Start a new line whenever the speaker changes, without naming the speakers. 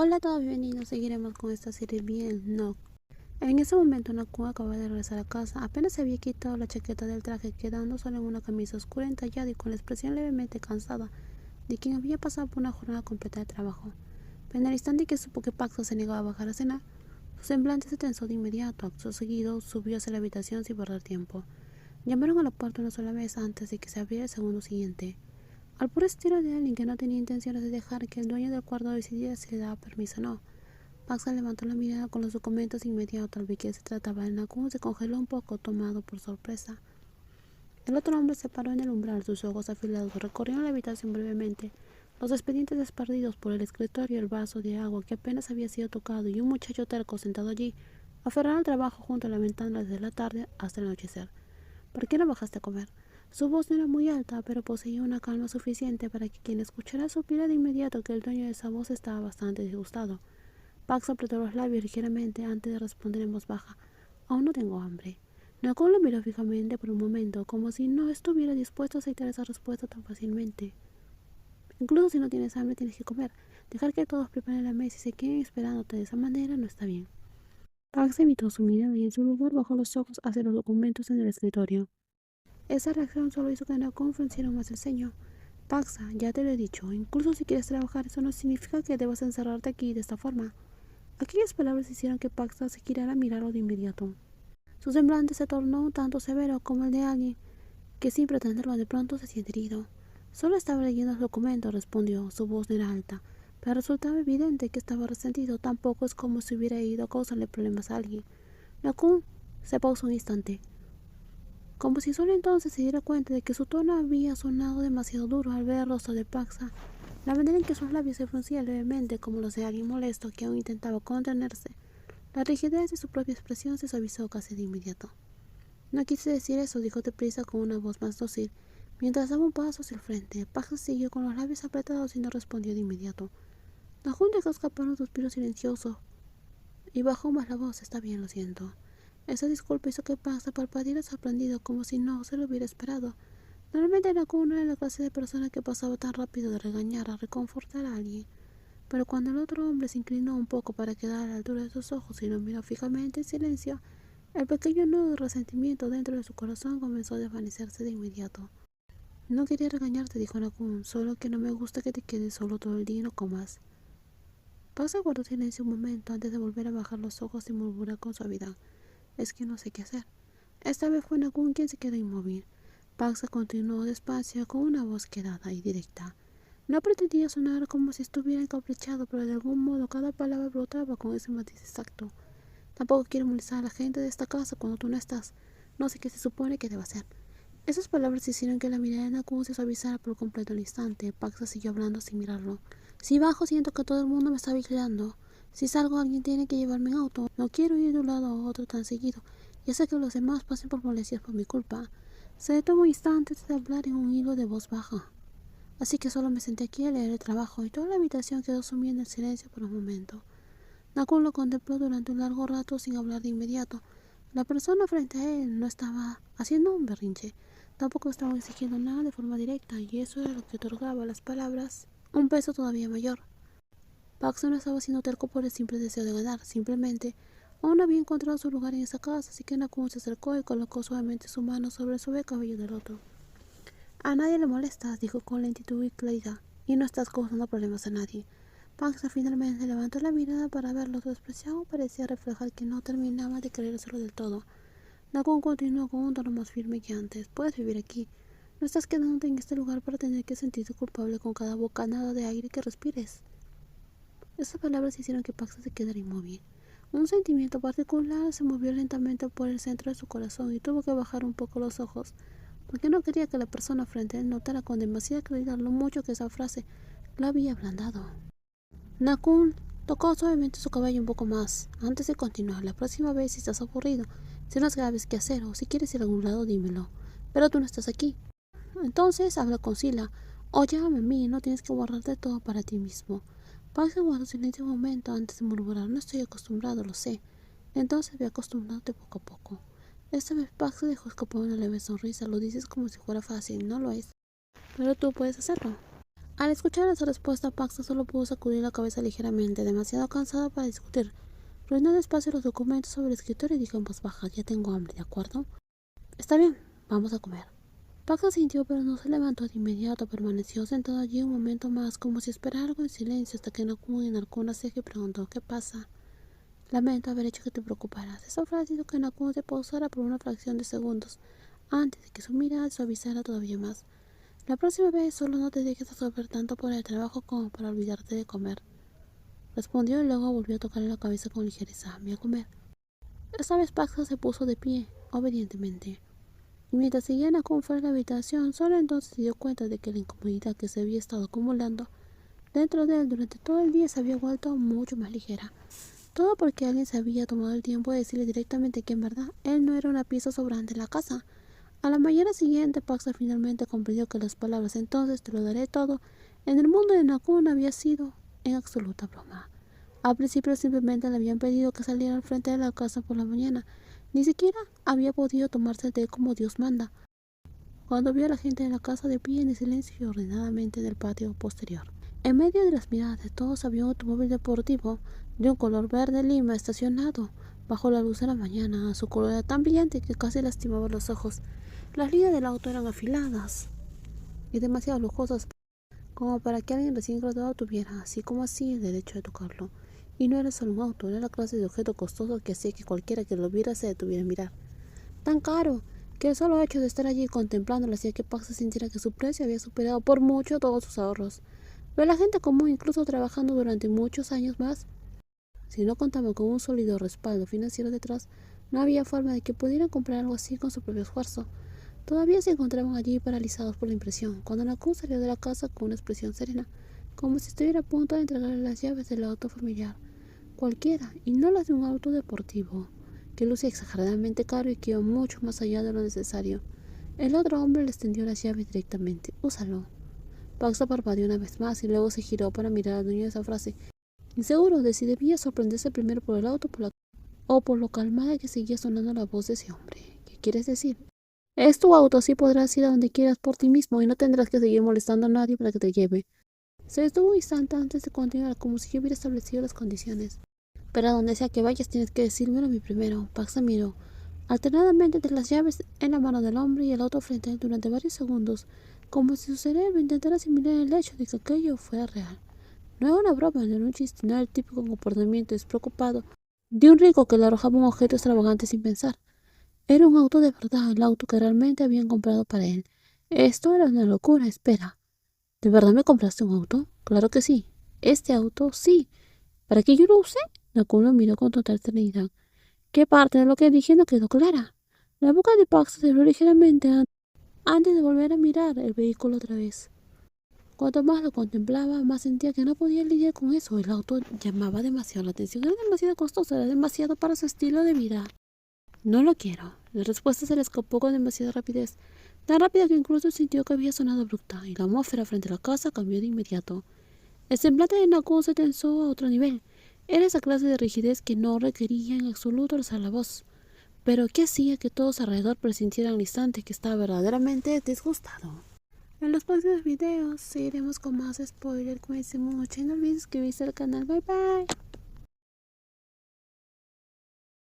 Hola a todos, bienvenidos. Seguiremos con esta serie bien, no. En ese momento Naku acaba de regresar a casa. Apenas se había quitado la chaqueta del traje, quedando solo en una camisa oscura entallada y con la expresión levemente cansada de quien había pasado por una jornada completa de trabajo. Pero en el instante que supo que Paxo se negaba a bajar a cenar, su semblante se tensó de inmediato. Acto seguido subió hacia la habitación sin perder tiempo. Llamaron a la puerta una sola vez antes de que se abriera el segundo siguiente. Al puro estilo de alguien que no tenía intenciones de dejar que el dueño del cuarto decidiera si le daba permiso o no. Paxa levantó la mirada con los documentos de inmediato al ver que se trataba de Nakun. Se congeló un poco, tomado por sorpresa. El otro hombre se paró en el umbral, sus ojos afilados recorrieron la habitación brevemente. Los expedientes esparcidos por el escritorio, el vaso de agua que apenas había sido tocado y un muchacho terco sentado allí, aferrado al trabajo junto a la ventana desde la tarde hasta el anochecer. ¿Por qué no bajaste a comer? Su voz no era muy alta, pero poseía una calma suficiente para que quien escuchara supiera de inmediato que el dueño de esa voz estaba bastante disgustado. Pax apretó los labios ligeramente antes de responder en voz baja. Aún no tengo hambre. Nakul lo miró fijamente por un momento, como si no estuviera dispuesto a aceitar esa respuesta tan fácilmente. Incluso si no tienes hambre, tienes que comer. Dejar que todos preparen la mesa y se queden esperándote de esa manera no está bien. Pax evitó su mirada y en su lugar bajó los ojos hacia los documentos en el escritorio. Esa reacción solo hizo que Nakul frunciera más el ceño. Paxa, ya te lo he dicho, incluso si quieres trabajar, eso no significa que debas encerrarte aquí de esta forma. Aquellas palabras hicieron que Paxa se girara a mirarlo de inmediato. Su semblante se tornó un tanto severo, como el de alguien que sin pretenderlo de pronto se siente herido. Solo estaba leyendo el documento, respondió. Su voz no era alta, pero resultaba evidente que estaba resentido. Tampoco es como si hubiera ido a causarle problemas a alguien. Nakun se pausó un instante, como si solo entonces se diera cuenta de que su tono había sonado demasiado duro al ver el rostro de Paxa. La manera en que sus labios se fruncían levemente, como los de alguien molesto que aún intentaba contenerse. La rigidez de su propia expresión se suavizó casi de inmediato. No quise decir eso, dijo deprisa con una voz más dócil, mientras daba un paso hacia el frente. Paxa siguió con los labios apretados y no respondió de inmediato. Najun dejó escapar un suspiro silencioso y bajó más la voz. Está bien, lo siento. Esa disculpa hizo que Paxa parpadeara sorprendido, como si no se lo hubiera esperado. Normalmente Najun no era la clase de persona que pasaba tan rápido de regañar a reconfortar a alguien. Pero cuando el otro hombre se inclinó un poco para quedar a la altura de sus ojos y lo miró fijamente en silencio, el pequeño nudo de resentimiento dentro de su corazón comenzó a desvanecerse de inmediato. No quería regañarte, dijo Nakun, solo que no me gusta que te quedes solo todo el día y no comas. Paxa guardó silencio un momento antes de volver a bajar los ojos y murmurar con suavidad. Es que no sé qué hacer. Esta vez fue Nakun quien se quedó inmóvil. Paxa continuó despacio con una voz quedada y directa. No pretendía sonar como si estuviera encaprichado, pero de algún modo cada palabra brotaba con ese matiz exacto. Tampoco quiero molestar a la gente de esta casa cuando tú no estás. No sé qué se supone que debo hacer. Esas palabras hicieron que la mirada de Nakun se suavizara por completo al instante. Paxa siguió hablando sin mirarlo. Si bajo siento que todo el mundo me está vigilando. Si salgo alguien tiene que llevarme en auto. No quiero ir de un lado a otro tan seguido. Ya sé que los demás pasen por molestias por mi culpa. Se detuvo un instante antes de hablar en un hilo de voz baja. Así que solo me senté aquí a leer el trabajo y toda la habitación quedó sumida en el silencio por un momento. Nakun lo contempló durante un largo rato sin hablar de inmediato. La persona frente a él no estaba haciendo un berrinche, tampoco estaba exigiendo nada de forma directa, y eso era lo que otorgaba a las palabras un peso todavía mayor. Paxton no estaba siendo terco por el simple deseo de ganar, simplemente aún había encontrado su lugar en esa casa, así que Nakun se acercó y colocó suavemente su mano sobre el suave cabello del otro. A nadie le molestas, dijo con lentitud y claridad, y no estás causando problemas a nadie. Paxa finalmente levantó la mirada para verlo. Su expresión parecía reflejar que no terminaba de creérselo del todo. Nakun continuó con un tono más firme que antes. Puedes vivir aquí. No estás quedándote en este lugar para tener que sentirte culpable con cada bocanada de aire que respires. Esas palabras hicieron que Paxa se quedara inmóvil. Un sentimiento particular se movió lentamente por el centro de su corazón y tuvo que bajar un poco los ojos, porque no quería que la persona frente a él notara con demasiada claridad lo mucho que esa frase lo había ablandado. Nakun tocó suavemente su cabello un poco más, antes de continuar. La próxima vez, si estás aburrido, si no sabes qué hacer o si quieres ir a algún lado, dímelo. Pero tú no estás aquí. Entonces habla con Sila o llámame a mí, no tienes que guardarte todo para ti mismo. Pax guardó silencio un momento antes de murmurar. No estoy acostumbrado, lo sé. Entonces ve acostumbrándote poco a poco. Esta vez Pax dejó escapar una leve sonrisa. Lo dices como si fuera fácil, no lo es. Pero tú puedes hacerlo. Al escuchar esa respuesta, Paxa solo pudo sacudir la cabeza ligeramente, demasiado cansada para discutir. Reinó despacio los documentos sobre el escritorio y dijo en voz baja: ya tengo hambre, ¿de acuerdo? Está bien, vamos a comer. Paxa sintió, pero no se levantó de inmediato. Permaneció sentado allí un momento más, como si esperara algo en silencio, hasta que Nakun enarcó una ceja y preguntó: ¿qué pasa? Lamento haber hecho que te preocuparas. Esa frase hizo que Nakun se pausara por una fracción de segundos, antes de que su mirada suavizara todavía más. La próxima vez solo no te dejes absorber tanto por el trabajo como para olvidarte de comer, respondió y luego volvió a tocarle la cabeza con ligereza. Voy a comer. Esta vez Paxa se puso de pie, obedientemente. Y mientras seguía Nakun fuera de la habitación, solo entonces se dio cuenta de que la incomodidad que se había estado acumulando dentro de él durante todo el día se había vuelto mucho más ligera. Todo porque alguien se había tomado el tiempo de decirle directamente que en verdad él no era una pieza sobrante en la casa. A la mañana siguiente, Paxa finalmente comprendió que las palabras "entonces te lo daré todo" en el mundo de Nakun había sido en absoluta broma. Al principio simplemente le habían pedido que saliera al frente de la casa por la mañana. Ni siquiera había podido tomarse el té como Dios manda, cuando vio a la gente de la casa de pie en el silencio y ordenadamente en el patio posterior. En medio de las miradas de todos había un automóvil deportivo de un color verde lima estacionado bajo la luz de la mañana. Su color era tan brillante que casi lastimaba los ojos. Las líneas del auto eran afiladas y demasiado lujosas como para que alguien recién graduado tuviera, así como así, el derecho de tocarlo. Y no era solo un auto, era la clase de objeto costoso que hacía que cualquiera que lo viera se detuviera a mirar. Tan caro que el solo hecho de estar allí contemplándolo hacía que Paxa sintiera que su precio había superado por mucho todos sus ahorros. Pero la gente común, incluso trabajando durante muchos años más, si no contaba con un sólido respaldo financiero detrás, no había forma de que pudieran comprar algo así con su propio esfuerzo. Todavía se encontraban allí paralizados por la impresión, cuando Nakun salió de la casa con una expresión serena, como si estuviera a punto de entregarle las llaves del auto familiar, cualquiera, y no las de un auto deportivo, que lucía exageradamente caro y que iba mucho más allá de lo necesario. El otro hombre le extendió las llaves directamente. «Úsalo». Paxa parpadeó una vez más y luego se giró para mirar al dueño de esa frase, inseguro de si debía sorprenderse primero por el auto o por lo calmada que seguía sonando la voz de ese hombre. «¿Qué quieres decir?» «Es tu auto, así podrás ir a donde quieras por ti mismo y no tendrás que seguir molestando a nadie para que te lleve». Se detuvo un instante antes de continuar, como si yo hubiera establecido las condiciones. «Pero a donde sea que vayas tienes que decírmelo a mí primero». Paxa miró alternadamente entre las llaves en la mano del hombre y el auto frente a él durante varios segundos, como si su cerebro intentara asimilar el hecho de que aquello fuera real. No era una broma, no era un chiste, no era el típico comportamiento despreocupado de un rico que le arrojaba un objeto extravagante sin pensar. Era un auto de verdad, el auto que realmente habían comprado para él. Esto era una locura. «Espera, ¿de verdad me compraste un auto?» «Claro que sí. Este auto, sí. ¿Para qué yo lo usé?» Nakun lo miró con total serenidad. ¿Qué parte de lo que dije no quedó clara? La boca de Pax se abrió ligeramente antes de volver a mirar el vehículo otra vez. Cuanto más lo contemplaba, más sentía que no podía lidiar con eso. El auto llamaba demasiado la atención. Era demasiado costoso, era demasiado para su estilo de vida. «No lo quiero». La respuesta se le escapó con demasiada rapidez, tan rápida que incluso sintió que había sonado abrupta, y la atmósfera frente a la casa cambió de inmediato. El semblante de Nakun se tensó a otro nivel. Era esa clase de rigidez que no requería en absoluto alzar la voz, pero que hacía que todos alrededor presintieran al instante que estaba verdaderamente disgustado. En los próximos videos seguiremos con más spoilers. Cuídense mucho y no olvides suscribirse al canal. Bye bye.